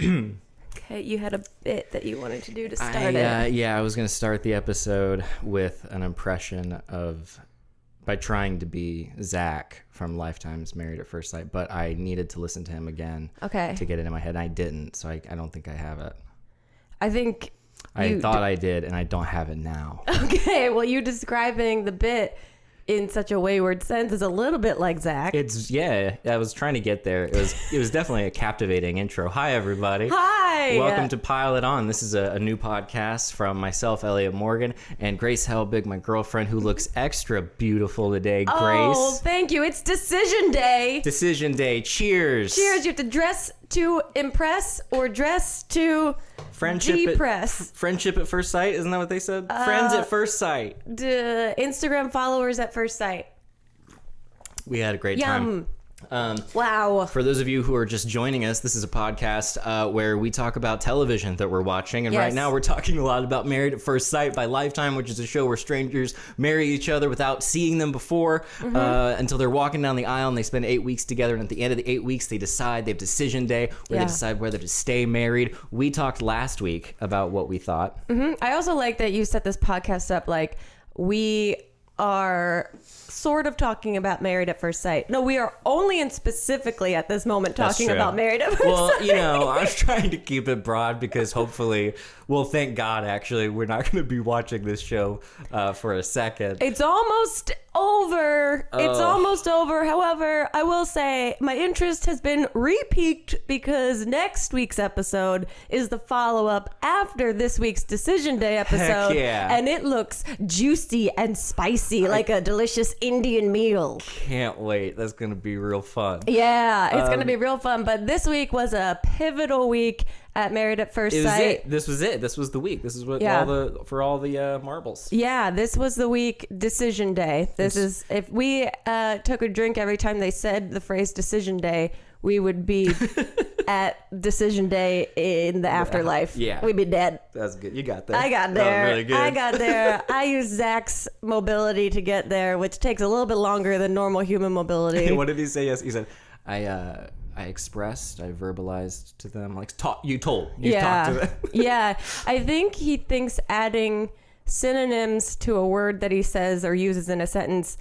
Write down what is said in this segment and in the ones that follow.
Okay, you had a bit that you wanted to do to start it. I was going to start the episode with an impression by trying to be Zach from Lifetime's Married at First Sight, but I needed to listen to him again to get it in my head, and I didn't, so I don't think I have it. I think I thought I did, and I don't have it now. Okay, well, you describing the bit in such a wayward sense is a little bit like Zach. I was trying to get there. It was definitely a captivating intro. Hi, everybody. Hi. Welcome to Pile It On. This is a new podcast from myself, Elliott Morgan, and Grace Helbig, my girlfriend, who looks extra beautiful today. Grace. Oh, thank you. It's Decision Day. Decision Day. Cheers. Cheers. You have to dress to impress or dress to depress. Friendship at first sight. Isn't that what they said? Friends at first sight. Instagram followers at first sight. We had a great time. Wow. For those of you who are just joining us, this is a podcast where we talk about television that we're watching. And right now we're talking a lot about Married at First Sight by Lifetime, which is a show where strangers marry each other without seeing them before until they're walking down the aisle, and they spend 8 weeks together. And at the end of the 8 weeks, they have decision day where they decide whether to stay married. We talked last week about what we thought. I also like that you set this podcast up like we are sort of talking about Married at First Sight. No, we are only and specifically at this moment talking about Married at First Sight. Well, I was trying to keep it broad because hopefully, thank God, actually, we're not going to be watching this show for a second. It's almost over. It's almost over. However, I will say my interest has been re-piqued because next week's episode is the follow-up after this week's Decision Day episode. Heck yeah. And it looks juicy and spicy like a delicious Indian meal. Can't wait. That's going to be real fun. Yeah, it's going to be real fun. But this week was a pivotal week at Married at First Sight. This was it. This was the week. This is what all the marbles. Yeah, this was the week Decision Day. This is if we took a drink every time they said the phrase Decision Day, we would be at Decision Day in the afterlife. Yeah, we'd be dead. That's good. You got that. I got there. That was really good. I got there. I used Zach's mobility to get there, which takes a little bit longer than normal human mobility. What did he say? Yes, he said, I expressed, I verbalized to them, like, you talked to them. Yeah. I think he thinks adding synonyms to a word that he says or uses in a sentence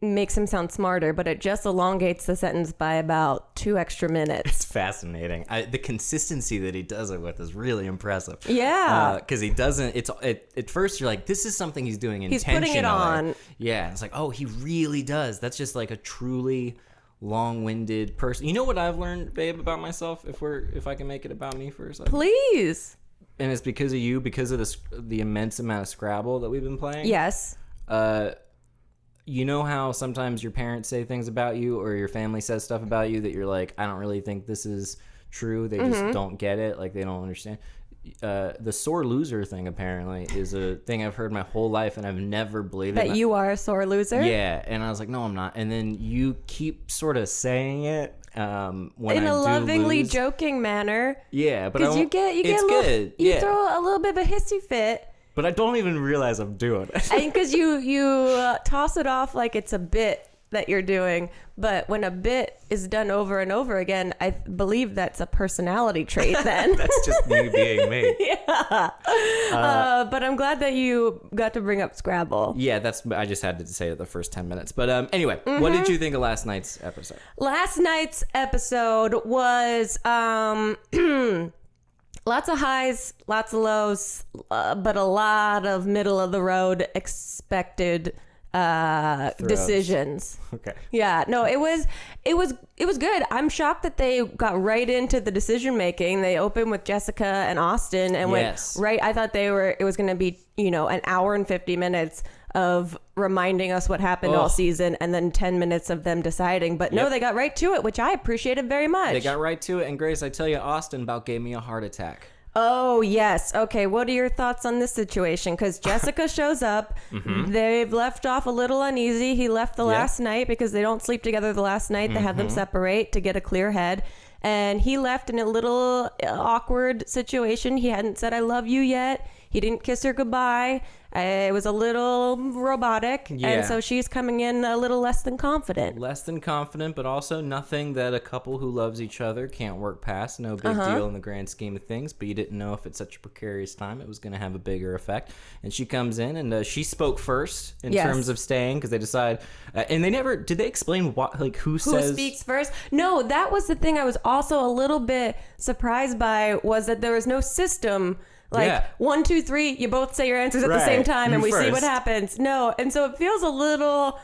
makes him sound smarter, but it just elongates the sentence by about 2 extra minutes. It's fascinating. The consistency that he does it with is really impressive. Yeah. Because he doesn't, at first you're like, this is something he's doing intentionally. He's putting it on. Yeah. It's like, oh, he really does. That's just like a truly long-winded person. You know what I've learned, babe, about myself, if I can make it about me for a second? Please. And it's because of you, because of the immense amount of Scrabble that we've been playing. Yes. You know how sometimes your parents say things about you or your family says stuff about you that you're like, I don't really think this is true. They just don't get it. Like, they don't understand. The sore loser thing apparently is a thing I've heard my whole life, and I've never believed it. That you are a sore loser? Yeah, and I was like, no, I'm not. And then you keep sort of saying it when in I a lovingly lose. Joking manner. Yeah, but you get it's a little, good. You throw a little bit of a hissy fit. But I don't even realize I'm doing it. Because you toss it off like it's a bit that you're doing, but when a bit is done over and over again, I believe that's a personality trait then. That's just me being me. Yeah. But I'm glad that you got to bring up Scrabble. Yeah, I just had to say it the first 10 minutes. But anyway, what did you think of last night's episode? Last night's episode was lots of highs, lots of lows, but a lot of middle of the road expected decisions. Okay. Yeah, no, it was good. I'm shocked that they got right into the decision making. They opened with Jessica and Austin and went right. I thought it was going to be, an hour and 50 minutes of reminding us what happened all season and then 10 minutes of them deciding. But no, they got right to it, which I appreciated very much. They got right to it. And Grace, I tell you, Austin about gave me a heart attack. Oh, yes. Okay, what are your thoughts on this situation? Because Jessica shows up. They've left off a little uneasy. He left the last night because they don't sleep together the last night. They had them separate to get a clear head. And he left in a little awkward situation. He hadn't said, I love you yet. He didn't kiss her goodbye. It was a little robotic, and so she's coming in a little less than confident. Less than confident, but also nothing that a couple who loves each other can't work past. No big deal in the grand scheme of things, but you didn't know if at such a precarious time it was going to have a bigger effect. And she comes in, and she spoke first in terms of staying, because they decide, and they never, did they explain what, like who speaks first? No, that was the thing I was also a little bit surprised by, was that there was no system. Like 1, 2, 3, you both say your answers at the same time, and we see what happens. No, and so it feels a little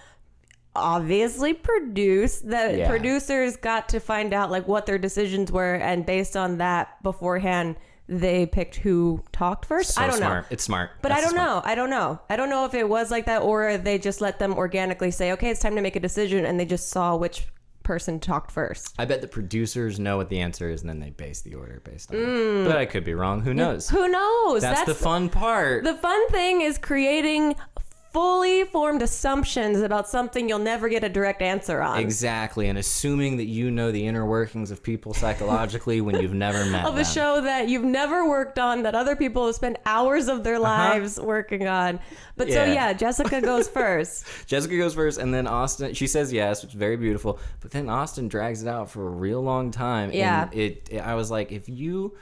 obviously produced. That producers got to find out like what their decisions were, and based on that beforehand, they picked who talked first. So I don't know. It's smart, but I don't know. I don't know if it was like that, or they just let them organically say, "Okay, it's time to make a decision," and they just saw which person talked first. I bet the producers know what the answer is, and then they base the order based on it. But I could be wrong. Who knows? Who knows? That's the fun part. The fun thing is creating fully formed assumptions about something you'll never get a direct answer on. Exactly, and assuming that you know the inner workings of people psychologically when you've never met of them. A show that you've never worked on, that other people have spent hours of their lives working on. But so Jessica goes first. Jessica goes first, and then Austin, she says yes, which is very beautiful, but then Austin drags it out for a real long time. Yeah. And I was like, if you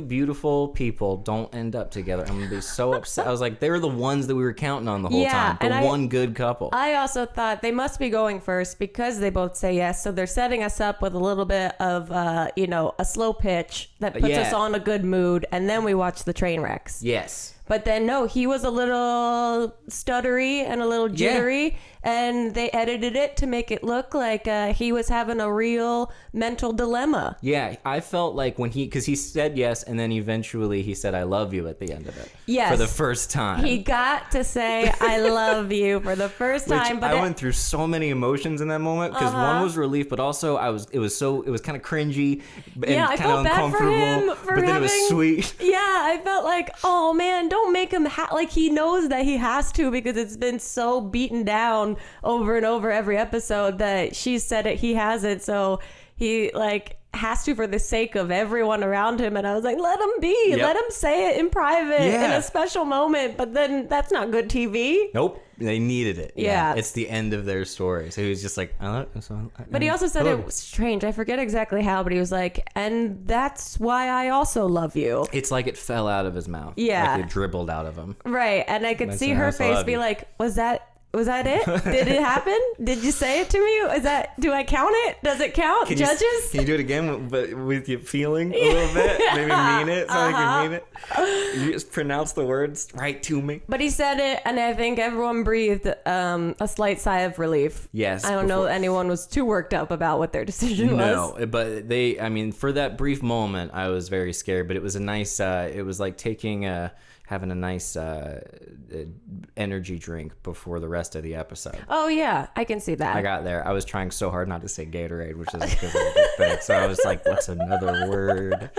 beautiful people don't end up together, I'm gonna be so upset. I was like, they were the ones that we were counting on the whole time. The one good couple. I also thought they must be going first because they both say yes. So they're setting us up with a little bit of, a slow pitch that puts us on a good mood. And then we watch the train wrecks. Yes. But then, no, he was a little stuttery and a little jittery, and they edited it to make it look like he was having a real mental dilemma. Yeah, I felt like because he said yes, and then eventually he said, "I love you" at the end of it. Yes. For the first time. He got to say, "I love you" for the first time. But I went through so many emotions in that moment, because one was relief, but also it was kind of cringy and I kind felt of bad uncomfortable. but then it was sweet. Yeah, I felt like, oh man, don't make him like he knows that he has to, because it's been so beaten down over and over every episode that she said it, he hasn't, so he like has to for the sake of everyone around him. And I was like, let him be. Let him say it in private in a special moment. But then that's not good TV. Nope. They needed it. Yeah. It's the end of their story. So he was just like, but he also said it was strange. I forget exactly how, but he was like, and that's why I also love you. It's like it fell out of his mouth. Yeah. Like it dribbled out of him. Right. And I could see her face be like, was that it? Did it happen? Did you say it to me? Do I count it? Does it count? Judges? Can you do it again, but with your feeling a little bit? Maybe mean it. So like you mean it. You just pronounce the words right to me. But he said it, and I think everyone breathed a slight sigh of relief. Yes. I don't know anyone was too worked up about what their decision was. No, but for that brief moment, I was very scared, but it was a nice, it was like having a nice energy drink before the rest of the episode. Oh, yeah. I can see that. I got there. I was trying so hard not to say Gatorade, which is a good thing. So I was like, what's another word?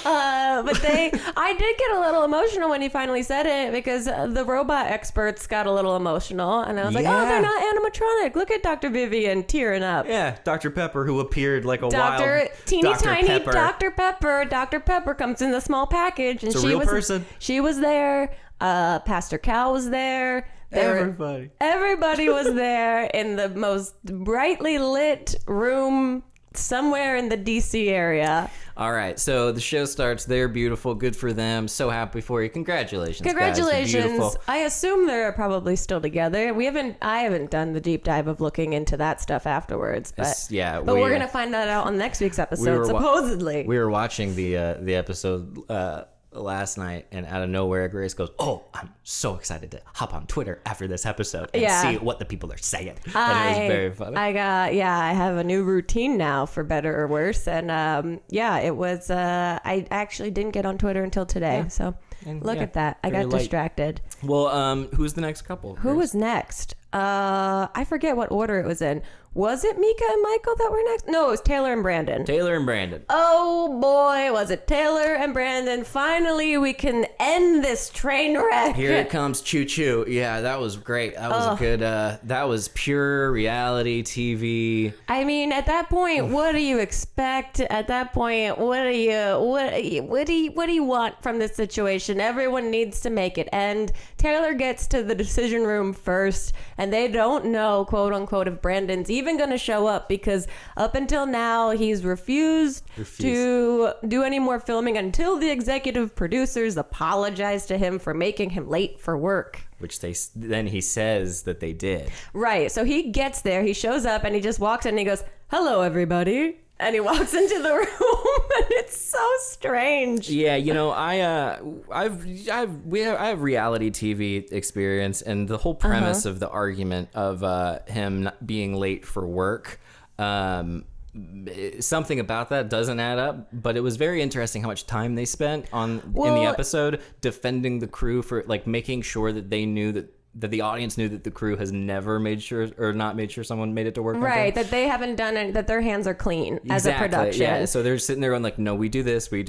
But I did get a little emotional when he finally said it, because the robot experts got a little emotional. And I was like, oh, they're not animatronic. Look at Dr. Vivian tearing up. Yeah, Dr. Pepper, who appeared like a wild teeny Dr. tiny Pepper. Dr. Pepper. Dr. Pepper comes in the small package. And it's a real person. She was there. Pastor Cal was there. Everybody was there in the most brightly lit room somewhere in the DC area. All right, so the show starts. They're beautiful. Good for them. So happy for you. Congratulations, Congratulations. I assume they're probably still together. I haven't done the deep dive of looking into that stuff afterwards, but we're gonna find that out on next week's episode. Supposedly, we were watching the episode last night, and out of nowhere, Grace goes, "Oh, I'm so excited to hop on Twitter after this episode and see what the people are saying." And it was very funny. I have a new routine now, for better or worse, and it was. I actually didn't get on Twitter until today, so look at that. I got distracted. Well, who's the next couple? Who was next? I forget what order it was in. Was it Mika and Michael that were next? No, it was Taylor and Brandon. Taylor and Brandon. Oh boy, was it Taylor and Brandon. Finally, we can end this train wreck. Here it comes, choo choo. Yeah, that was great. That was a good, that was pure reality TV. I mean, at that point, what do you expect? At that point, what do you want from this situation? Everyone needs to make it end. Taylor gets to the decision room first, and they don't know, quote unquote, if Brandon's even going to show up, because up until now he's refused to do any more filming until the executive producers apologize to him for making him late for work, which then he says that they did. Right. So he gets there, he shows up, and he just walks in and he goes, "Hello everybody," and he walks into the room, and it's so strange. Yeah, you know, I have reality TV experience, and the whole premise of the argument of him not being late for work, something about that doesn't add up. But it was very interesting how much time they spent in the episode defending the crew for like making sure that they knew that the audience knew that the crew has never made sure or not made sure someone made it to work. Right, that they haven't done it, that their hands are clean as a production. Yeah, so they're sitting there going like, no, we do this, and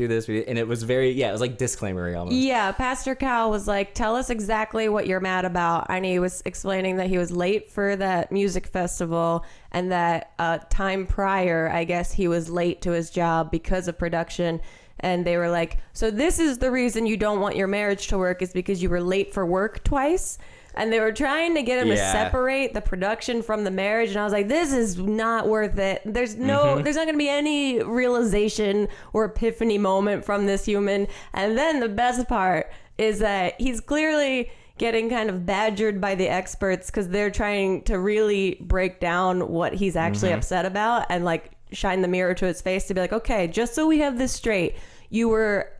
it was very, it was like disclaimer-y almost. Yeah, Pastor Cal was like, tell us exactly what you're mad about. And he was explaining that he was late for that music festival, and that time prior, I guess he was late to his job because of production. And they were like, so this is the reason you don't want your marriage to work, is because you were late for work twice. And they were trying to get him to separate the production from the marriage. And I was like, this is not worth it. There's not going to be any realization or epiphany moment from this human. And then the best part is that he's clearly getting kind of badgered by the experts, because they're trying to really break down what he's actually upset about and like shine the mirror to his face to be like, okay, just so we have this straight, you were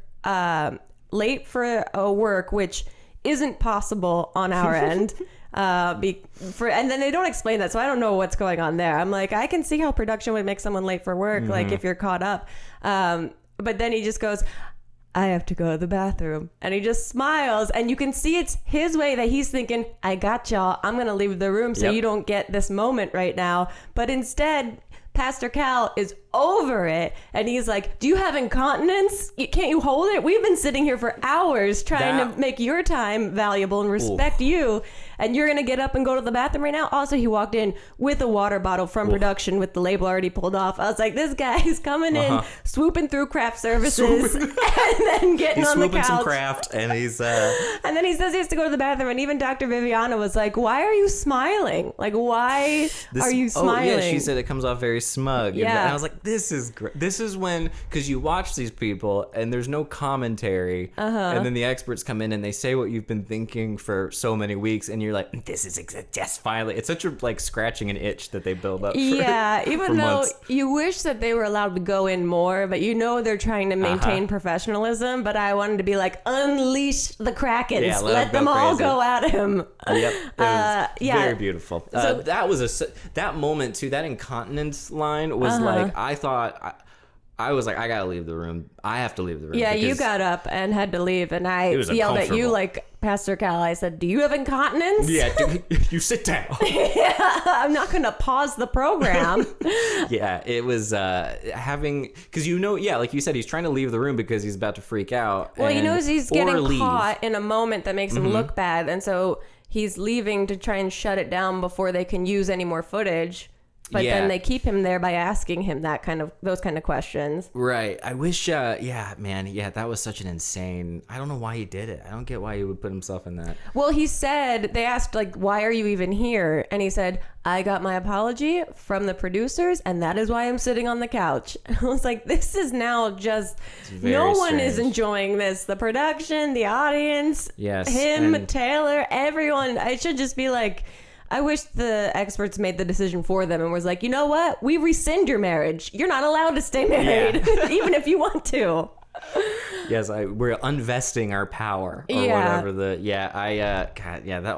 late for a work, which isn't possible on our end. And then they don't explain that, so I don't know what's going on there. I'm like, I can see how production would make someone late for work, like if you're caught up. But then he just goes, I have to go to the bathroom. And he just smiles, and you can see it's his way that he's thinking, I got y'all, I'm gonna leave the room so you don't get this moment right now. But instead, Pastor Cal is over it, and he's like, do you have incontinence? Can't you hold it? We've been sitting here for hours trying to make your time valuable and respect you, and you're gonna get up and go to the bathroom right now? Also, he walked in with a water bottle from production with the label already pulled off. I was like, this guy is coming in, swooping through craft services, and then getting on the couch. He's swooping some craft, and he's and then he says he has to go to the bathroom, and even Dr. Viviana was like, why are you smiling? Like, why are you smiling? Oh yeah, she said it comes off very smug. And I was like, this is great. This is when, because you watch these people and there's no commentary, and then the experts come in and they say what you've been thinking for so many weeks, and you're like, this is just finally. It's such a like scratching an itch that they build up. Even though you wish that they were allowed to go in more, but they're trying to maintain professionalism. But I wanted to be like, unleash the Krakens, let them all go at him. Yep, it was very beautiful. So that was that moment too. That incontinence line was like, I thought, I was like, I gotta leave the room. I have to leave the room. Yeah, you got up and had to leave, and I yelled at you like Pastor Cal. I said, do you have incontinence? Yeah, you sit down. I'm not gonna pause the program. Yeah, it was because like you said, he's trying to leave the room because he's about to freak out. Well, he knows he's getting caught in a moment that makes him look bad, and so he's leaving to try and shut it down before they can use any more footage. But then they keep him there by asking him those kind of questions. Right. I wish, that was such an insane, I don't know why he did it. I don't get why he would put himself in that. Well, he said, they asked, like, why are you even here? And he said, I got my apology from the producers, and that is why I'm sitting on the couch. I was like, this is now just, no one is enjoying this. The production, the audience, him, Taylor, everyone. I should just be like, I wish the experts made the decision for them and was like, you know what? We rescind your marriage. You're not allowed to stay married, even if you want to. Yes, we're unvesting our power or whatever that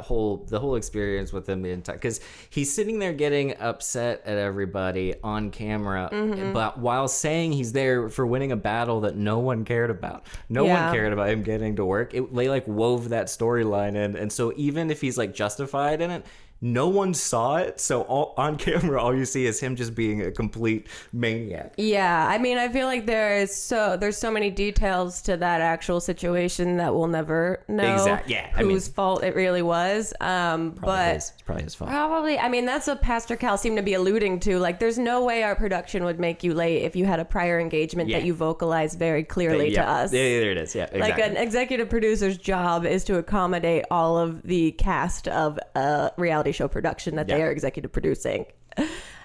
whole experience with him, because he's sitting there getting upset at everybody on camera, but while saying he's there for winning a battle that no one cared about. No one cared about him getting to work. They like wove that storyline in, and so even if he's like justified in it, no one saw it, so on camera all you see is him just being a complete maniac. Yeah, I mean, I feel like there's so many details to that actual situation that we'll never know whose fault it really was. It's probably his fault. Probably. I mean, that's what Pastor Cal seemed to be alluding to. Like, there's no way our production would make you late if you had a prior engagement that you vocalized very clearly to us. Yeah, there it is. Yeah, exactly. Like, an executive producer's job is to accommodate all of the cast of a reality show production that they are executive producing.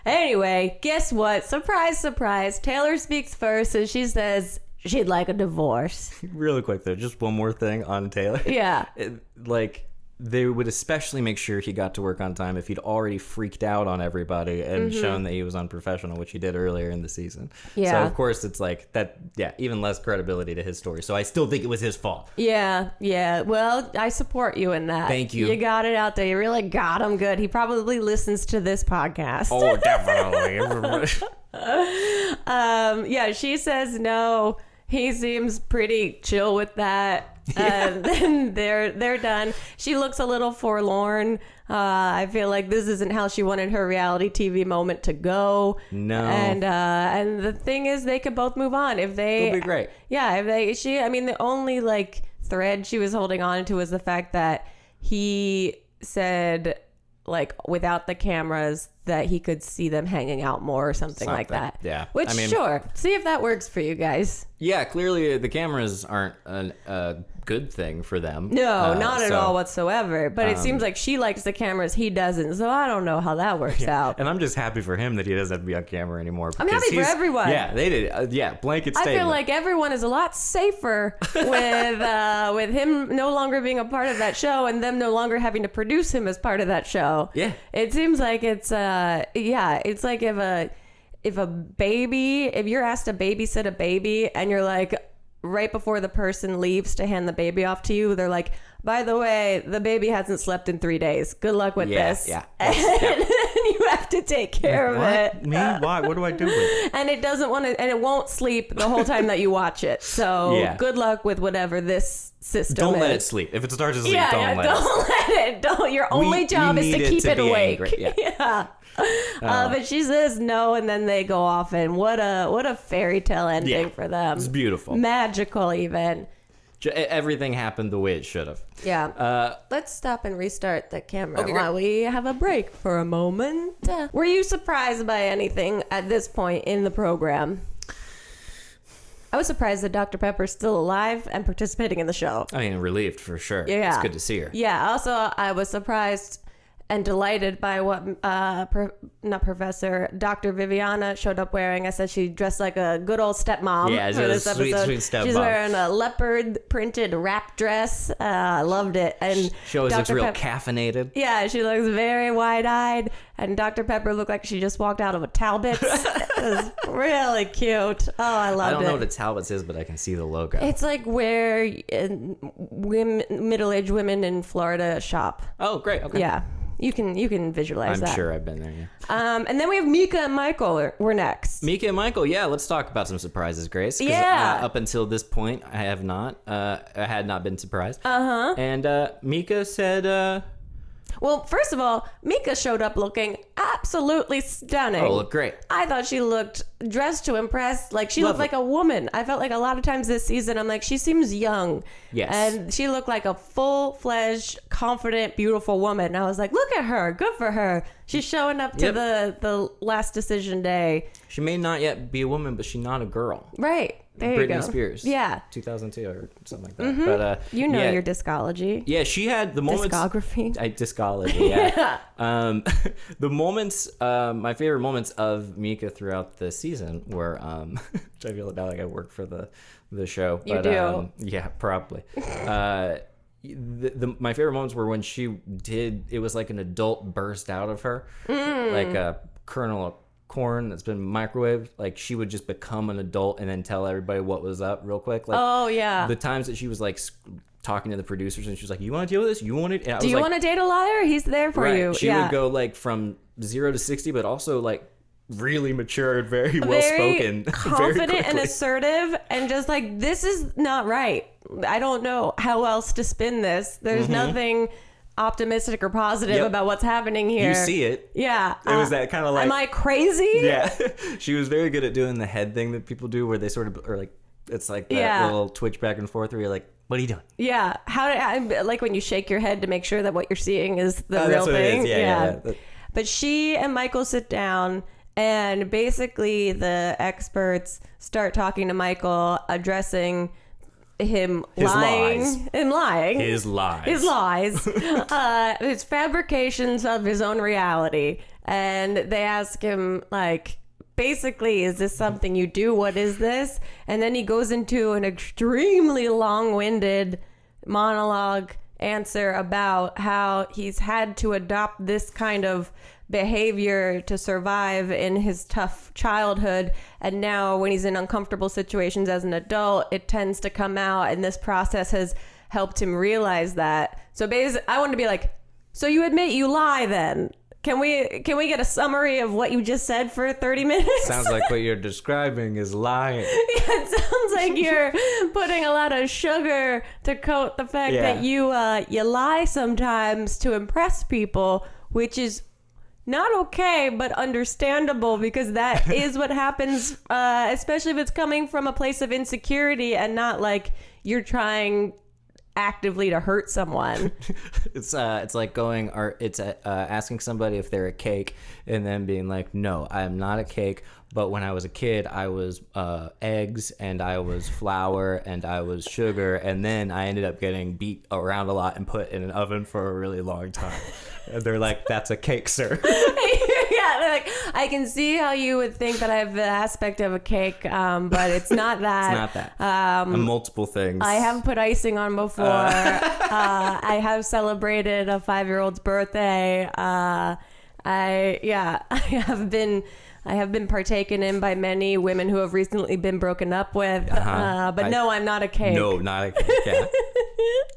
Anyway, guess what? Surprise, surprise. Taylor speaks first, and she says she'd like a divorce. Really quick, though, just one more thing on Taylor. Yeah. They would especially make sure he got to work on time if he'd already freaked out on everybody and shown that he was unprofessional, which he did earlier in the season. Yeah. So, of course, it's like that, even less credibility to his story. So I still think it was his fault. Yeah. Well, I support you in that. Thank you. You got it out there. You really got him good. He probably listens to this podcast. Oh, definitely. She says no. He seems pretty chill with that. Then they're done. She looks a little forlorn. I feel like this isn't how she wanted her reality TV moment to go. No. And the thing is, they could both move on if they. It'll be great. Yeah. The only like thread she was holding on to was the fact that he said, like, without the cameras, that he could see them hanging out more or something like that. Yeah. Which, sure. See if that works for you guys. Yeah, clearly the cameras aren't a good thing for them. No, not at all whatsoever. But it seems like she likes the cameras, he doesn't. So I don't know how that works out. And I'm just happy for him that he doesn't have to be on camera anymore. I'm happy for everyone. Yeah, they did. Blanket statement. I feel like everyone is a lot safer with him no longer being a part of that show and them no longer having to produce him as part of that show. Yeah. It seems like it's like if you're asked to babysit a baby and you're like, right before the person leaves to hand the baby off to you, they're like, by the way, the baby hasn't slept in 3 days. Good luck with this. Yeah. And you have to take care of it. Me? Why? What do I do with it? And it doesn't want to, and it won't sleep the whole time that you watch it. So good luck with whatever this system Don't is. let it sleep. If it starts to sleep, don't let it. Don't. Your only job is to keep it awake. Angry. Yeah. But she says no, and then they go off, and what a fairy tale ending for them. It's beautiful, magical, even. Everything happened the way it should have. Yeah. Let's stop and restart the camera while we have a break for a moment. Were you surprised by anything at this point in the program? I was surprised that Dr. Pepper's still alive and participating in the show. I mean, relieved for sure. Yeah. It's good to see her. Yeah. Also, I was surprised and delighted by what Dr. Viviana showed up wearing. I said she dressed like a good old stepmom for this episode. Sweet stepmom. She's wearing a leopard printed wrap dress. I loved it. And she always looks real caffeinated. Yeah, she looks very wide-eyed. And Dr. Pepper looked like she just walked out of a Talbot's. It was really cute. Oh, I loved it. I don't know what a Talbot's is, but I can see the logo. It's like where middle-aged women in Florida shop. Oh, great. Okay. Yeah. You can visualize that. I'm sure I've been there, yeah. And then we have Mika and Michael. We're next. Mika and Michael, let's talk about some surprises, Grace. Yeah. Up until this point, I had not been surprised. Uh-huh. And Mika said... Well, first of all, Mika showed up looking absolutely stunning. Oh, looked great. I thought she looked dressed to impress. Like, she looked like a woman. I felt like a lot of times this season, I'm like, she seems young. Yes. And she looked like a full-fledged, confident, beautiful woman. And I was like, look at her. Good for her. She's showing up to the last decision day. She may not yet be a woman, but she's not a girl. Right. There you go. Britney Spears. Yeah. 2002 or something like that. Mm-hmm. But your discology. Yeah, she had the moments. Discography. Discology. Yeah. The moments. My favorite moments of Mika throughout the season were. Which I feel now like I work for the show. You do. Yeah, probably. My favorite moments were when she did. It was like an adult burst out of her, like a kernel of corn that's been microwaved. Like, she would just become an adult and then tell everybody what was up real quick. Like, oh yeah, the times that she was like talking to the producers and she was like, you want to deal with this, you want it, do you want to date a liar? He's there for you. She would go like from 0 to 60, but also like really mature and very well spoken, confident and assertive, and just like, this is not right. I don't know how else to spin this. There's nothing optimistic or positive about what's happening here. You see it. Yeah. It was that kind of like... Am I crazy? Yeah. She was very good at doing the head thing that people do where they sort of... Or like, it's like that little twitch back and forth where you're like, what are you doing? Yeah. Like when you shake your head to make sure that what you're seeing is the real thing. Yeah. But she and Michael sit down, and basically the experts start talking to Michael, addressing him lying, his fabrications of his own reality. And they ask him, like, basically, is this something you do? What is this? And then he goes into an extremely long-winded monologue answer about how he's had to adopt this kind of behavior to survive in his tough childhood, and now when he's in uncomfortable situations as an adult, it tends to come out, and this process has helped him realize that. So basically, I wanted to be like, so you admit you lie then? Can we get a summary of what you just said for 30 minutes? Sounds like what you're describing is lying. Yeah, it sounds like you're putting a lot of sugar to coat the fact that you lie sometimes to impress people, which is not okay, but understandable, because that is what happens, especially if it's coming from a place of insecurity and not like you're trying actively to hurt someone. It's like going, or it's asking somebody if they're a cake and then being like, no, I am not a cake. But when I was a kid, I was eggs, and I was flour, and I was sugar, and then I ended up getting beat around a lot and put in an oven for a really long time. And they're like, that's a cake, sir. Yeah, they're like, I can see how you would think that I have the aspect of a cake, but it's not that. It's not that. I'm multiple things. I have put icing on before. I have celebrated a 5-year-old's birthday. I have been partaken in by many women who have recently been broken up with. No, I'm not a cake. No, not a cake. Yeah.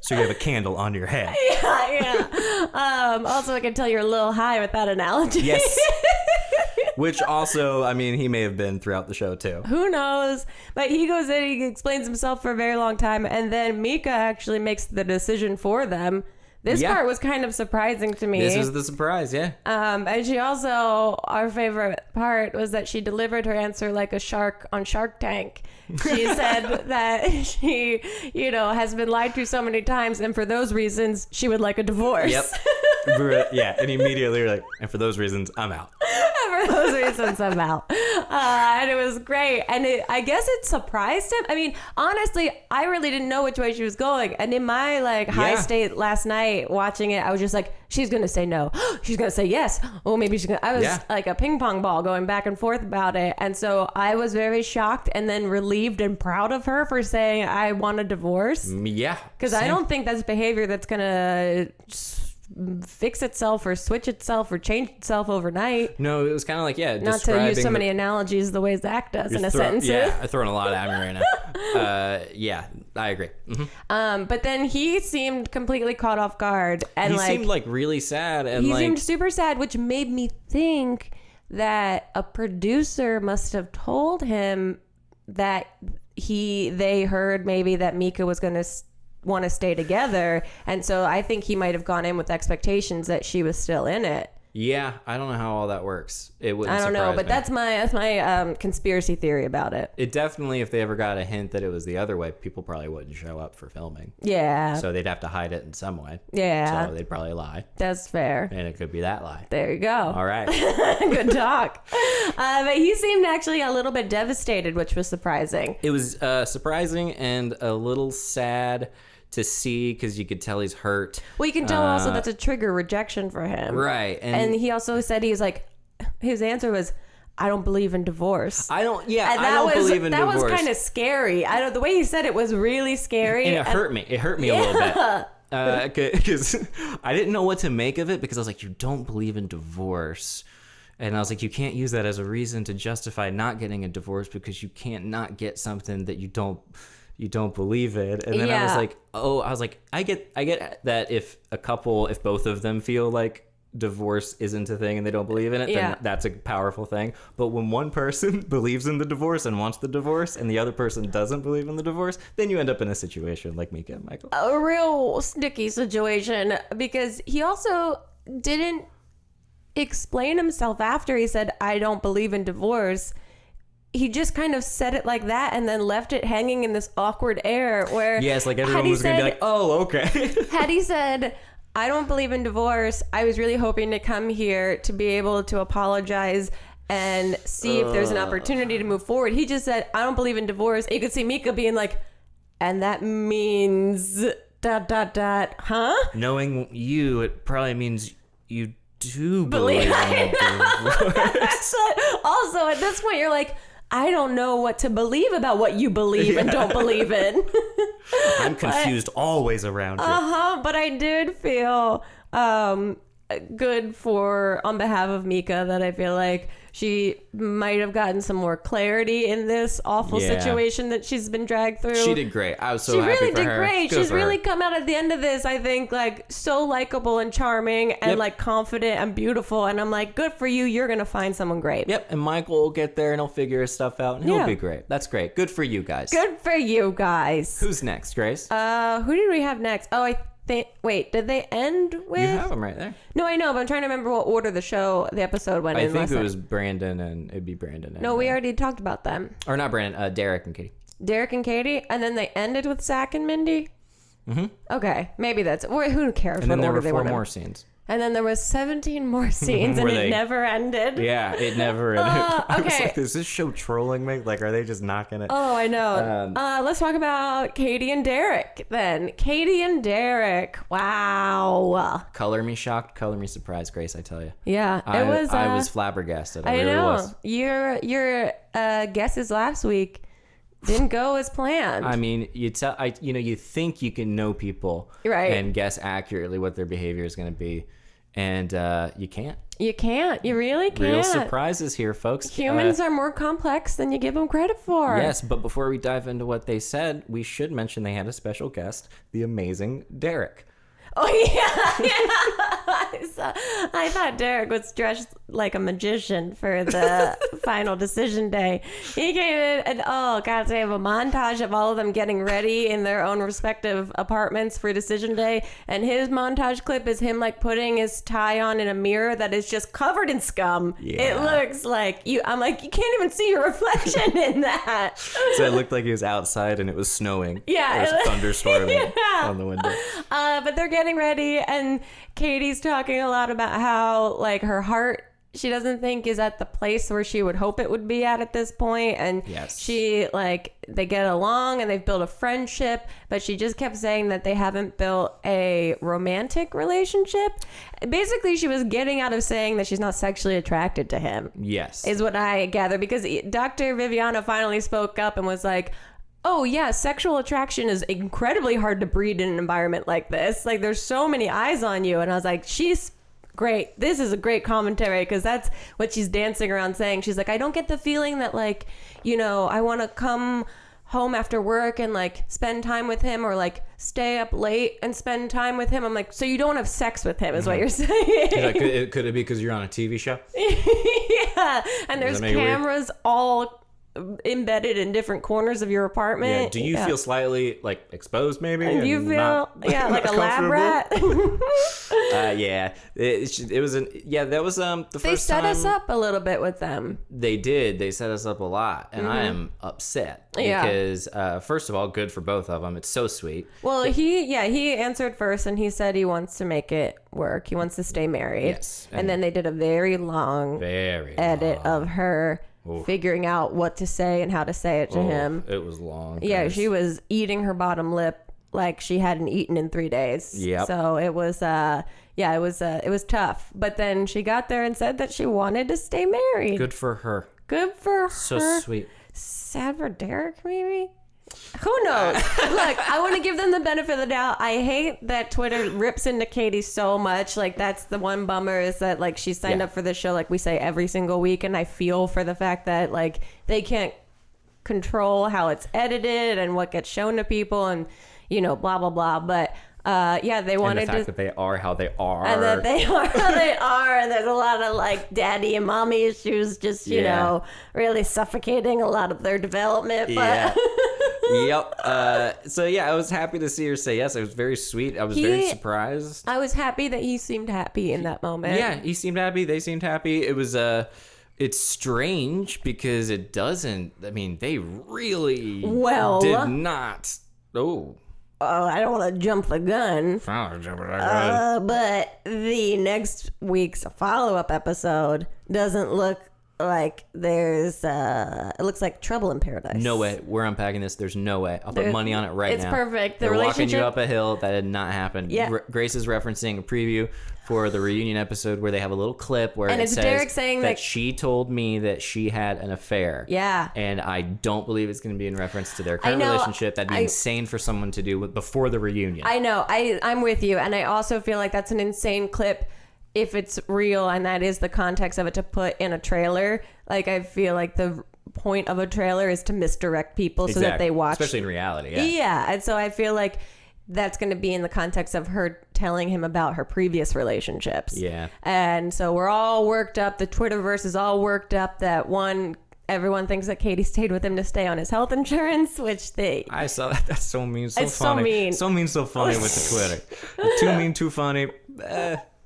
So you have a candle on your head. Yeah. Also, I can tell you're a little high with that analogy. Yes. Which also, I mean, he may have been throughout the show too. Who knows? But he goes in, he explains himself for a very long time, and then Mika actually makes the decision for them. This part was kind of surprising to me. This was the surprise, yeah. And she also, our favorite part was that she delivered her answer like a shark on Shark Tank. She said that she, has been lied to so many times, and for those reasons, she would like a divorce. Yep. Yeah, and immediately you're like, and for those reasons, I'm out. For those reasons, I'm out. And it was great. And I guess it surprised him. I mean, honestly, I really didn't know which way she was going. And in my high state last night watching it, I was just like, she's going to say no. She's going to say yes. Oh, maybe she's going to. I was like a ping pong ball going back and forth about it. And so I was very shocked and then relieved and proud of her for saying, I want a divorce. Yeah. Because I don't think that's behavior that's going to fix itself or switch itself or change itself overnight. No, it was kind of like, not to use so many analogies the way Zach does in a sentence. Yeah, I'm throwing a lot at me right now. Yeah, I agree. Mm-hmm. But then he seemed completely caught off guard, and he seemed like really sad, and he seemed super sad, which made me think that a producer must have told him that they heard maybe that Mika was going to want to stay together, and so I think he might have gone in with expectations that she was still in it. Yeah, I don't know how all that works. It wouldn't. I don't know, but me. that's my conspiracy theory about it. It definitely, if they ever got a hint that it was the other way, people probably wouldn't show up for filming. Yeah. So they'd have to hide it in some way. Yeah. So they'd probably lie. That's fair. And it could be that lie. There you go. All right. Good talk. But he seemed actually a little bit devastated, which was surprising. It was surprising and a little sad to see, because you could tell he's hurt. Well, you can tell also that's a trigger rejection for him. Right. And he also said his answer was, I don't believe in divorce. I don't believe in divorce. That was kind of scary. The way he said it was really scary. And it hurt me. It hurt me a little bit. Because I didn't know what to make of it, because I was like, you don't believe in divorce. And I was like, you can't use that as a reason to justify not getting a divorce, because you can't not get something that you don't believe in. And then I was like, I get that if both of them feel like divorce isn't a thing and they don't believe in it, then that's a powerful thing. But when one person believes in the divorce and wants the divorce and the other person doesn't believe in the divorce, then you end up in a situation like Mika and Michael. A real sticky situation, because he also didn't explain himself after he said, I don't believe in divorce. He just kind of said it like that and then left it hanging in this awkward air where... Yes, like everyone was going to be like, oh, okay. Had he said... I don't believe in divorce. I was really hoping to come here to be able to apologize and see if there's an opportunity to move forward. He just said, I don't believe in divorce. And you could see Mika being like, and that means ... huh? Knowing you, it probably means you do believe in divorce. Also, at this point, you're like, I don't know what to believe about what you believe and don't believe in. I'm confused always around you. But I did feel good on behalf of Mika, that I feel like she might have gotten some more clarity in this awful situation that she's been dragged through. She did great. I was so happy for her. She really did great. She's really come out at the end of this, I think, like so likable and charming and like confident and beautiful. And I'm like, good for you. You're going to find someone great. Yep. And Michael will get there and he'll figure his stuff out and he'll be great. That's great. Good for you guys. Good for you guys. Who's next, Grace? Who did we have next? Oh, wait, did they end with... You have them right there. No, I know, but I'm trying to remember what order the episode went in. I think it was Brandon and it'd be Brandon. No, we already talked about them. Or not Brandon, Derek and Katie. Derek and Katie? And then they ended with Zach and Mindy? Mm-hmm. Okay, maybe that's... Who cares and what order they were in? And then there were 4 more scenes. And then there was 17 more scenes and it never ended. Yeah, it never ended. Okay. I was like, is this show trolling me? Like, are they just knocking it? Oh, I know. Let's talk about Katie and Derek then. Katie and Derek. Wow. Color me shocked, color me surprised, Grace, I tell you. Yeah, I was flabbergasted. I really know. Was. Your guesses last week didn't go as planned. I mean, you think you can know people and guess accurately what their behavior is going to be, and you can't. You can't. You really can't. Real surprises here, folks. Humans are more complex than you give them credit for. Yes, but before we dive into what they said, we should mention they had a special guest, the amazing Derek. Oh, yeah. I thought Derek was dressed like a magician for the final decision day. He came in and, they have a montage of all of them getting ready in their own respective apartments for decision day. And his montage clip is him, like, putting his tie on in a mirror that is just covered in scum. Yeah. It looks like I'm like, you can't even see your reflection in that. So it looked like he was outside and it was snowing. Yeah. It was thunderstorming on the window. But they're getting ready, and Katie's talking a lot about how, like, her heart, she doesn't think is at the place where she would hope it would be at this point. And she, like, they get along and they've built a friendship, but she just kept saying that they haven't built a romantic relationship. Basically, she was getting out of saying that she's not sexually attracted to him. Yes. Is what I gather, because Dr. Viviana finally spoke up and was like, oh, yeah, sexual attraction is incredibly hard to breed in an environment like this. Like, there's so many eyes on you. And I was like, she's great. This is a great commentary, because that's what she's dancing around saying. She's like, I don't get the feeling that, like, I want to come home after work and, like, spend time with him, or, like, stay up late and spend time with him. I'm like, so you don't have sex with him is what you're saying. Could it be because you're on a TV show? Yeah. And there's cameras all embedded in different corners of your apartment. Yeah. Do you feel slightly, like, exposed maybe? Do you feel like a lab rat? Yeah. It was that was the first time. They set us up a little bit with them. They did. They set us up a lot, and I am upset because first of all, good for both of them. It's so sweet. Well, he answered first, and he said he wants to make it work. He wants to stay married. Yes. And then they did a very long edit of her figuring out what to say and how to say it to him. It was long. Yeah, she was eating her bottom lip like she hadn't eaten in 3 days. Yep. So it was it was tough. But then she got there and said that she wanted to stay married. Good for her. Good for her. So sweet. Sad for Derek, maybe? Who knows? Look, I want to give them the benefit of the doubt. I hate that Twitter rips into Katie so much. Like, that's the one bummer, is that, like, she signed up for this show, like we say every single week, and I feel for the fact that, like, they can't control how it's edited and what gets shown to people, and blah blah blah. But They wanted and the fact that they are how they are. And that they are how they are. And there's a lot of like daddy and mommy issues just, you know, really suffocating a lot of their development. But Yep. So I was happy to see her say yes. It was very sweet. I was very surprised. I was happy that he seemed happy in that moment. Yeah, he seemed happy. They seemed happy. It was it's strange because it doesn't. I mean, they really did not. Oh, I don't want to jump the gun. But the next week's follow-up episode doesn't look like there's it looks like Trouble in Paradise. No way. We're unpacking this. There's no way. I'll put money on it now. It's perfect. They're walking you up a hill. That did not happen. Yeah. Grace is referencing a preview for the reunion episode where they have a little clip where it says Derek saying that she told me that she had an affair. Yeah. And I don't believe it's going to be in reference to their current relationship. That'd be insane for someone to do before the reunion. I know. I'm with you. And I also feel like that's an insane clip if it's real and that is the context of it to put in a trailer. Like, I feel like the point of a trailer is to misdirect people so that they watch. Especially in reality, Yeah, and so I feel like that's going to be in the context of her telling him about her previous relationships. Yeah. And so we're all worked up. The Twitterverse is all worked up that everyone thinks that Katie stayed with him to stay on his health insurance, which I saw that. That's so mean. It's funny. So mean. So mean, so funny with the Twitter. Too mean, too funny.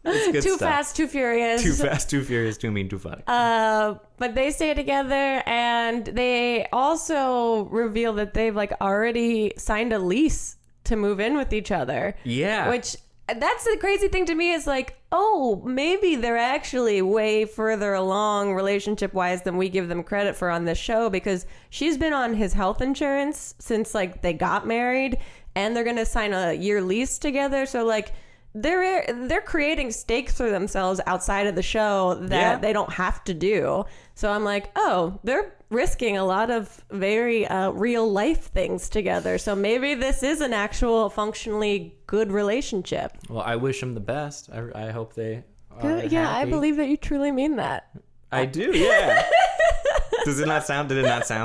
It's good too stuff. fast, too furious. Too fast, too furious, too mean, too funny. But they stay together, and they also reveal that they've like already signed a lease to move in with each other. Yeah. Which that's the crazy thing to me is like, oh, maybe they're actually way further along relationship wise than we give them credit for on this show, because she's been on his health insurance since like they got married, and they're going to sign a year lease together. So like, they're creating stakes for themselves outside of the show that they don't have to do. So I'm like, oh, they're risking a lot of very real life things together. So maybe this is an actual functionally good relationship. Well, I wish them the best. I hope they are Yeah, happy. I believe that you truly mean that. I do, yeah. Did it not sound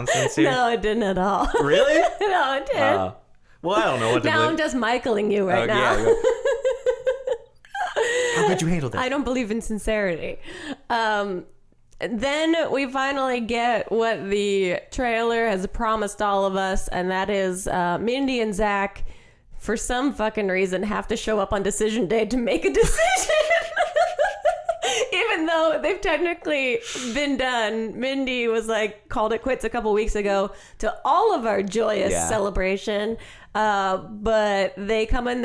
sincere? No, it didn't at all. Really? No, it did. Well, I don't know what to now believe. I'm just Michaeling you right now. Yeah. How could you handle that? I don't believe in sincerity. Then we finally get what the trailer has promised all of us, and that is Mindy and Zach, for some fucking reason, have to show up on decision day to make a decision. Even though they've technically been done. Mindy was like, called it quits a couple weeks ago to all of our joyous celebration. But they come and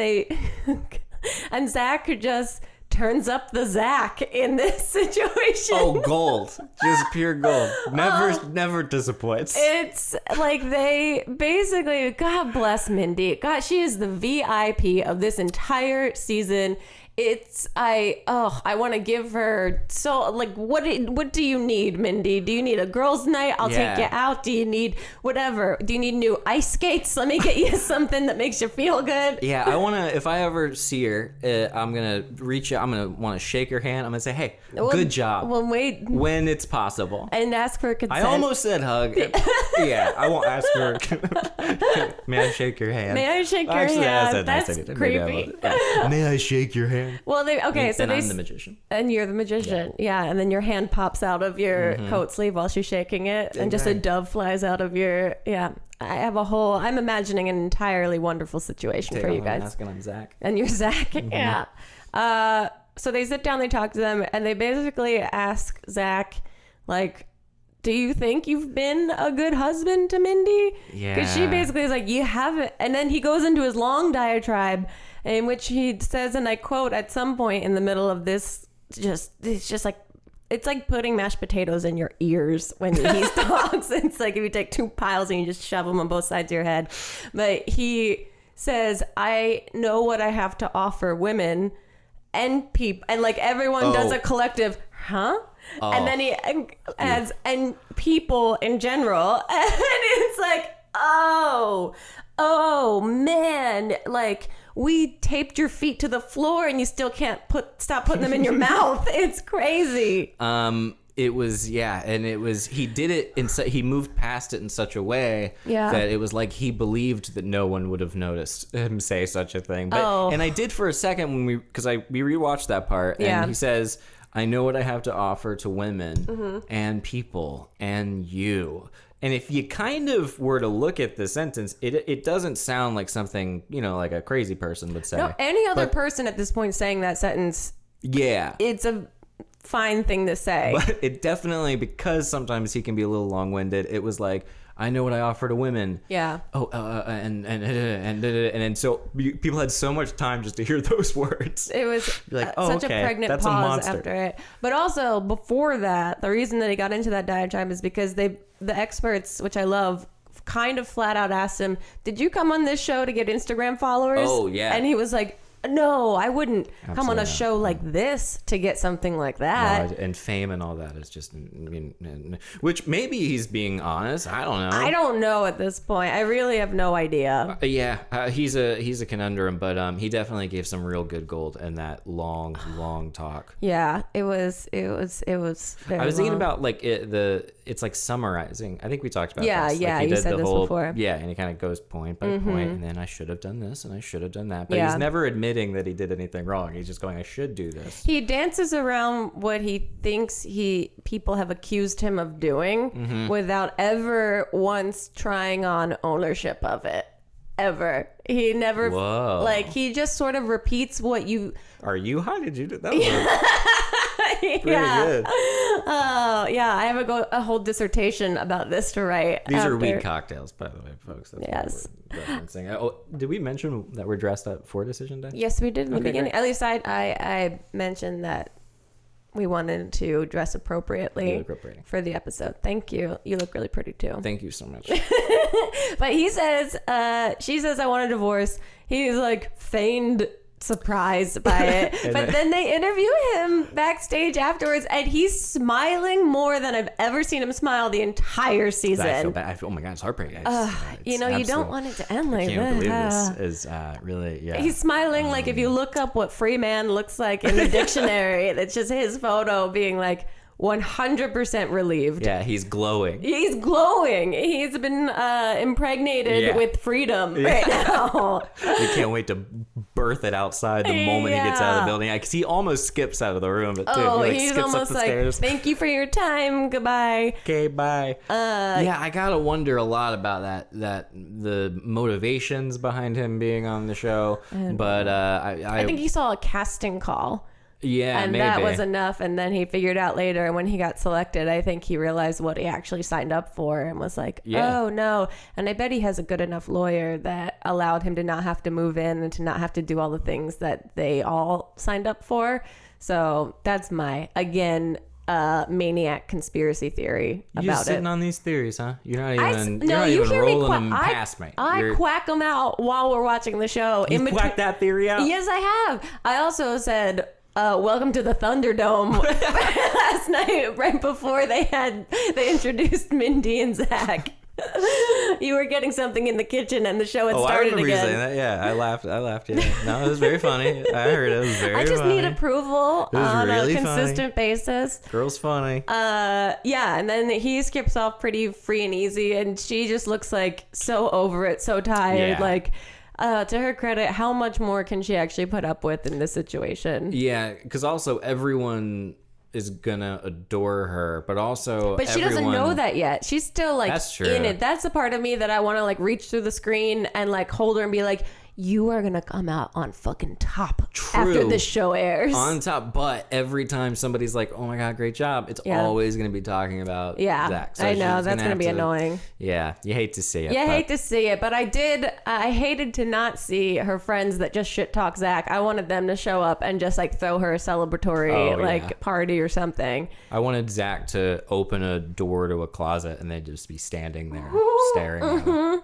and Zach just turns up the Zach in this situation. Oh, gold. Just pure gold. Never disappoints. It's like they basically, God bless Mindy. God, she is the VIP of this entire season. I want to give her what do you need, Mindy? Do you need a girls' night? I'll take you out. Do you need whatever? Do you need new ice skates? Let me get you something that makes you feel good. Yeah, I want to, if I ever see her, I'm going to reach out. I'm going to want to shake her hand. I'm going to say, hey, good job. Well, wait. When it's possible. And ask for consent. I almost said hug. Yeah, I won't ask her. May I shake your hand? May I shake your hand? That's creepy. May I shake your hand? Well, I'm the magician. And you're the magician. Yeah, and then your hand pops out of your coat sleeve while she's shaking it, and just a dove flies out of your, I'm imagining an entirely wonderful situation for you guys. I'm Zach. And you're Zach, yeah. So they sit down, they talk to them, and they basically ask Zach, like, do you think you've been a good husband to Mindy? Yeah. Because she basically is like, you haven't. And then he goes into his long diatribe in which he says, and I quote, at some point in the middle of this, it's just like, it's like putting mashed potatoes in your ears when he talks. It's like if you take two piles and you just shove them on both sides of your head. But he says, I know what I have to offer women and people. And like everyone does a collective, huh? Oh. And then he adds, and people in general. And it's like, oh man, like, we taped your feet to the floor and you still can't stop putting them in your mouth. It's crazy. It was, and it was, he did it he moved past it in such a way that it was like he believed that no one would have noticed him say such a thing. But and I did for a second when we rewatched that part, and he says, I know what I have to offer to women and people and you. And if you kind of were to look at the sentence, it doesn't sound like something, like a crazy person would say. No, any other person at this point saying that sentence, it's a fine thing to say. But it definitely, because sometimes he can be a little long-winded, it was like, I know what I offer to women. Yeah. Oh, and so people had so much time just to hear those words. It was like, such a pregnant pause after it. But also, before that, the reason that he got into that diatribe is because the experts, which I love, kind of flat out asked him, did you come on this show to get Instagram followers? Oh, yeah. And he was like, no, I wouldn't come on a show like this to get something like that. No, and fame and all that is just, which maybe he's being honest. I don't know. I don't know at this point. I really have no idea. He's a conundrum, but he definitely gave some real good gold in that long talk. Yeah, it was very I was thinking about like it's like summarizing. I think we talked about this. Yeah, like you said this before. Yeah, and he kind of goes point by point, and then I should have done this and I should have done that. But he's never admitting that he did anything wrong. He's just going, I should do this. He dances around what he thinks people have accused him of doing without ever once trying on ownership of it. Ever. He never, he just sort of repeats what you... Are you high? Did you do that? Pretty good. Oh, yeah. I have a whole dissertation about this to write. These are weed cocktails, by the way, folks. That's yes. Did we mention that we're dressed up for Decision Day? Yes, we did in the beginning. Great. At least I mentioned that we wanted to dress appropriately for the episode. Thank you. You look really pretty too. Thank you so much. But he says, she says, I want a divorce. He's like feigned surprised by it. But then they interview him backstage afterwards, and he's smiling more than I've ever seen him smile the entire season. I feel bad. Oh my God, it's heartbreaking. You don't want it to end like this. I can't believe this is really, He's smiling like if you look up what free man looks like in the dictionary, it's just his photo being like 100% relieved. Yeah, he's glowing. He's glowing. He's been impregnated with freedom right now. You can't wait to birth it outside the moment he gets out of the building. Because he almost skips out of the room. But he's skips almost up the like, stairs. Thank you for your time. Goodbye. Okay, bye. I gotta wonder a lot about that the motivations behind him being on the show. But I think he saw a casting call. Yeah, and maybe. That was enough. And then he figured out later when he got selected, I think he realized what he actually signed up for and was like, oh no. And I bet he has a good enough lawyer that allowed him to not have to move in and to not have to do all the things that they all signed up for. So that's my, again, maniac conspiracy theory about it. You're sitting on these theories, huh? You're not even rolling them past me. I quack them out while we're watching the show. You quacked that theory out? Yes, I have. I also said... welcome to the Thunderdome last night, right before they introduced Mindy and Zach. You were getting something in the kitchen and the show had started again. I remember you saying that. Yeah, I laughed. Yeah. No, it was very funny. I heard it. It was very funny. I just need approval on a consistent basis. Girl's funny. And then he skips off pretty free and easy, and she just looks like so over it, so tired, like... to her credit, how much more can she actually put up with in this situation? Yeah, because also everyone is gonna adore her, but she doesn't know that yet. She's still like in it. That's the part of me that I want to like reach through the screen and like hold her and be like, you are gonna come out on fucking top after this show airs. On top, but every time somebody's like, "Oh my God, great job," it's always gonna be talking about Zach. So I know that's gonna be annoying. Yeah, you hate to see it. Hate to see it, but I hated to not see her friends that just shit talk Zach. I wanted them to show up and just like throw her a celebratory party or something. I wanted Zach to open a door to a closet and they'd just be standing there staring at him.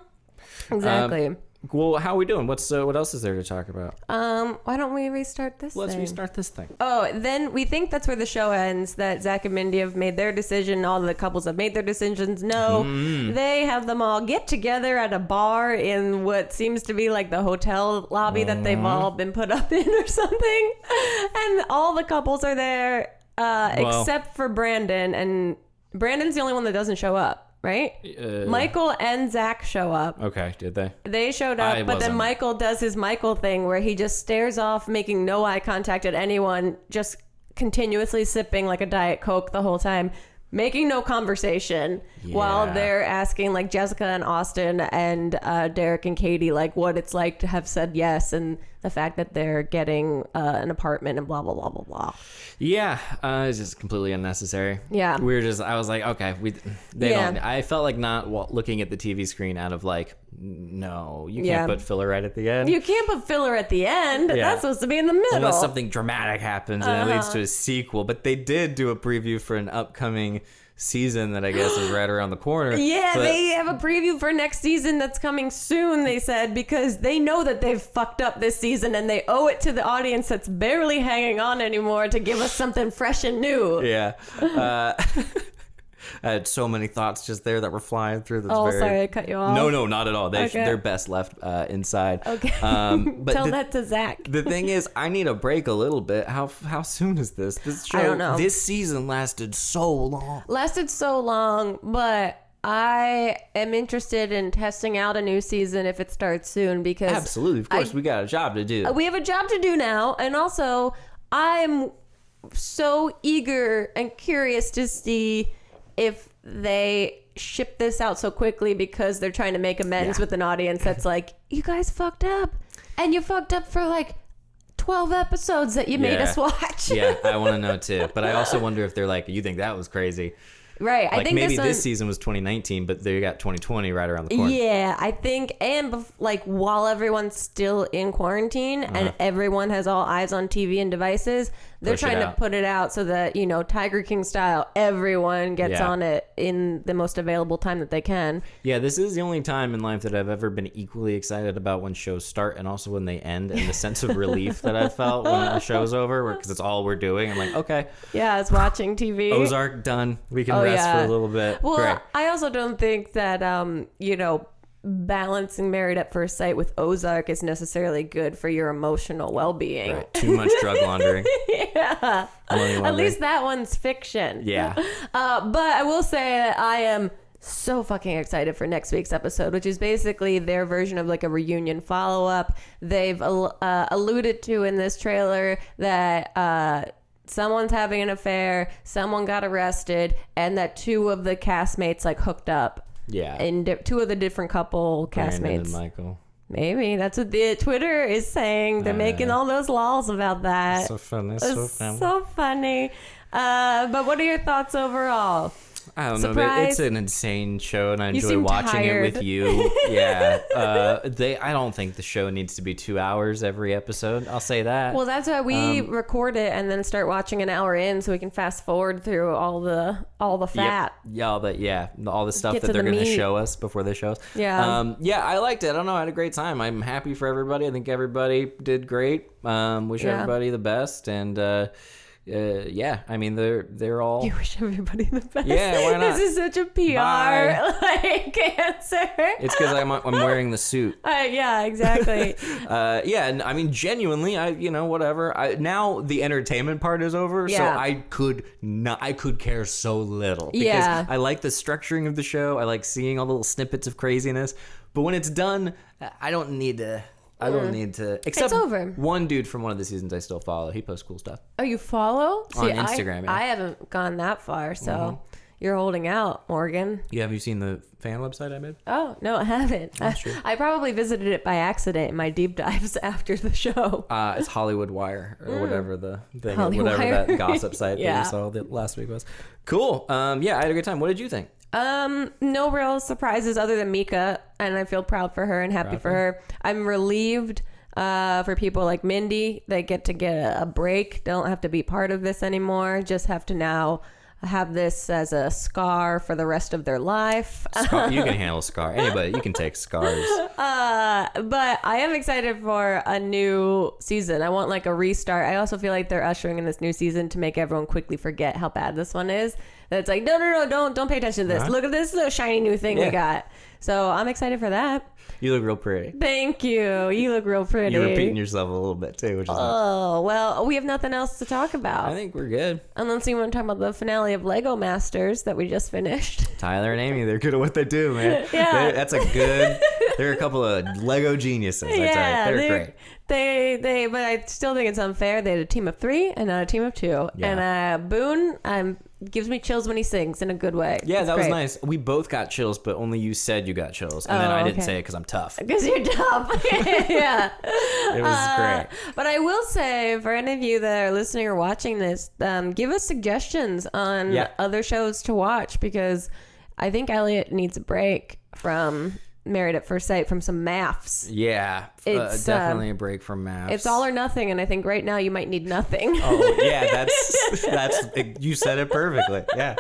Exactly. Well, how are we doing? What else is there to talk about? Why don't we restart this thing? Let's restart this thing. Oh, then we think that's where the show ends, that Zach and Mindy have made their decision. All the couples have made their decisions. No, they have them all get together at a bar in what seems to be like the hotel lobby that they've all been put up in or something. And all the couples are there. except for Brandon, and Brandon's the only one that doesn't show up, right? Michael and Zach show up. Okay, did they? They showed up, but then Michael does his Michael thing where he just stares off, making no eye contact at anyone, just continuously sipping like a Diet Coke the whole time, making no conversation while they're asking like Jessica and Austin and Derek and Katie like what it's like to have said yes, and the fact that they're getting an apartment and blah blah blah blah blah. Yeah, it's just completely unnecessary. Yeah, I was like, okay, don't. I felt like not looking at the TV screen out of like, no, you can't put filler right at the end. You can't put filler at the end. That's supposed to be in the middle. Unless something dramatic happens and it leads to a sequel. But they did do a preview for an upcoming season that I guess is right around the corner. Yeah, they have a preview for next season that's coming soon, they said, because they know that they've fucked up this season and they owe it to the audience that's barely hanging on anymore to give us something fresh and new. Yeah. I had so many thoughts just there that were flying through. Sorry, I cut you off. No, not at all. They're best left inside. Okay. But Tell that to Zach. The thing is, I need a break a little bit. How soon is this? This show, I don't know. This season lasted so long. But I am interested in testing out a new season if it starts soon because... Absolutely. Of course, we got a job to do. We have a job to do now. And also, I'm so eager and curious to see if they ship this out so quickly because they're trying to make amends with an audience that's like, you guys fucked up. And you fucked up for like 12 episodes that you made us watch. Yeah, I want to know too. But I also wonder if they're like, you think that was crazy. Right. Like I think maybe this season was 2019, but they got 2020 right around the corner. Yeah, I think, and like while everyone's still in quarantine and everyone has all eyes on TV and devices, they're trying to put it out so that, you know, Tiger King style, everyone gets on it in the most available time that they can. Yeah, this is the only time in life that I've ever been equally excited about when shows start and also when they end, and the sense of relief that I felt when the show's over, because it's all we're doing. I'm like, okay. Yeah, it's watching TV. Ozark done. We can rest for a little bit. Well, great. I also don't think that, you know, balancing Married at First Sight with Ozark is necessarily good for your emotional well-being. Right. Too much drug laundering. Yeah. At least that one's fiction. Yeah. But I will say that I am so fucking excited for next week's episode, which is basically their version of like a reunion follow-up. They've alluded to in this trailer that someone's having an affair, someone got arrested, and that two of the castmates like hooked up. Yeah. And two of the different couple castmates. Brandon and Michael. Maybe. That's what the Twitter is saying. They're making all those lols about that. So funny. So funny. But what are your thoughts overall? I don't know, but it's an insane show, and I enjoy watching it with you. Yeah, I don't think the show needs to be 2 hours every episode. I'll say that. Well, that's why we record it and then start watching an hour in, so we can fast forward through all the fat. Yep. All the stuff that they're going to show us before they show us. Yeah. I liked it. I don't know. I had a great time. I'm happy for everybody. I think everybody did great. Wish everybody the best, and. I mean they're all. You wish everybody the best. Yeah, why not? This is such a PR like answer. It's because I'm wearing the suit. Yeah, exactly. And I mean genuinely, whatever. Now the entertainment part is over, so I could care so little because I like the structuring of the show. I like seeing all the little snippets of craziness, but when it's done, I don't need to. Except it's over. One dude from one of the seasons I still follow. He posts cool stuff. Oh, you follow? On Instagram, I haven't gone that far, so you're holding out, Morgan. Yeah, have you seen the fan website I made? Oh, no, I haven't. I probably visited it by accident in my deep dives after the show. It's Hollywood Wire or whatever the thing, whatever that gossip site that you saw last week was. Cool. I had a good time. What did you think? No real surprises other than Mika, and I feel proud for her and happy for her. I'm relieved for people like Mindy. They get a break, don't have to be part of this anymore, just have to now have this as a scar for the rest of their life. You can handle scar. Anybody, you can take scars. But I am excited for a new season. I want like a restart. I also feel like they're ushering in this new season to make everyone quickly forget how bad this one is. That's like, no, don't pay attention to this. Look at this little shiny new thing we got. So I'm excited for that. You look real pretty. Thank you. You look real pretty. You're repeating yourself a little bit too, which is nice. Well, we have nothing else to talk about. I think we're good. Unless you want to talk about the finale of Lego Masters that we just finished. Tyler and Amy, they're good at what they do, man. Yeah. They're a couple of Lego geniuses. They're great. But I still think it's unfair. They had a team of 3 and not a team of 2. Yeah. And Boone gives me chills when he sings in a good way. Yeah, that was nice. We both got chills, but only you said you got chills. And then I didn't say it because I'm tough. Because you're tough. Yeah. It was great. But I will say, for any of you that are listening or watching this, give us suggestions on other shows to watch, because I think Elliott needs a break from Married at First Sight, from some maths. Yeah, it's definitely a break from maths. It's all or nothing, and I think right now you might need nothing. Oh yeah, that's you said it perfectly. Yeah.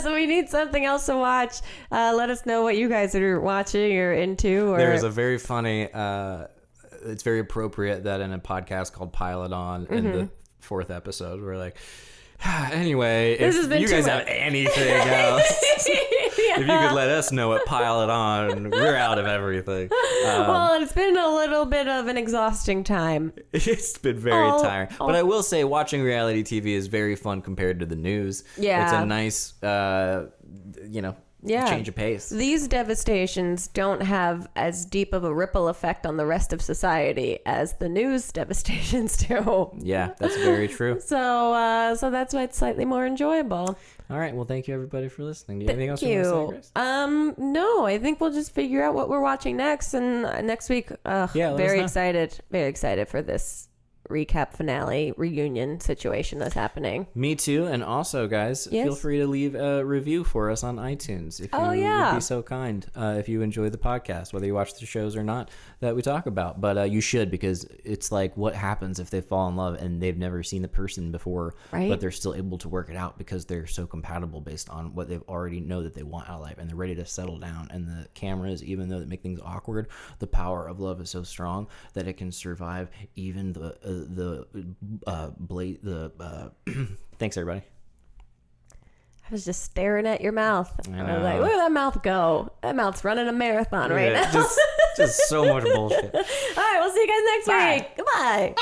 So we need something else to watch. Let us know what you guys are watching or into. There is a very funny. It's very appropriate that in a podcast called Pile It On, in the 4th episode, we're like, anyway, if you guys have anything else. If you could let us know it, Pile It On. We're out of everything. Well, it's been a little bit of an exhausting time. It's been very tiring. But I will say, watching reality TV is very fun compared to the news. Yeah. It's a nice, change of pace. These devastations don't have as deep of a ripple effect on the rest of society as the news devastations do. Yeah, that's very true. So that's why it's slightly more enjoyable. All right. Well, thank you everybody for listening. Do you have anything else you want to say, Grace? No, I think we'll just figure out what we're watching next, and next week. Very excited for this recap finale reunion situation that's happening. Me too. And also, guys, feel free to leave a review for us on iTunes if you would be so kind, if you enjoy the podcast, whether you watch the shows or not that we talk about. But you should, because it's like, what happens if they fall in love and they've never seen the person before, but they're still able to work it out because they're so compatible based on what they've already know that they want out of life, and they're ready to settle down. And the cameras, even though they make things awkward, the power of love is so strong that it can survive even thanks everybody. I was just staring at your mouth. I was like, where did that mouth go? That mouth's running a marathon right now. Just so much bullshit. All right, we'll see you guys next week. Goodbye.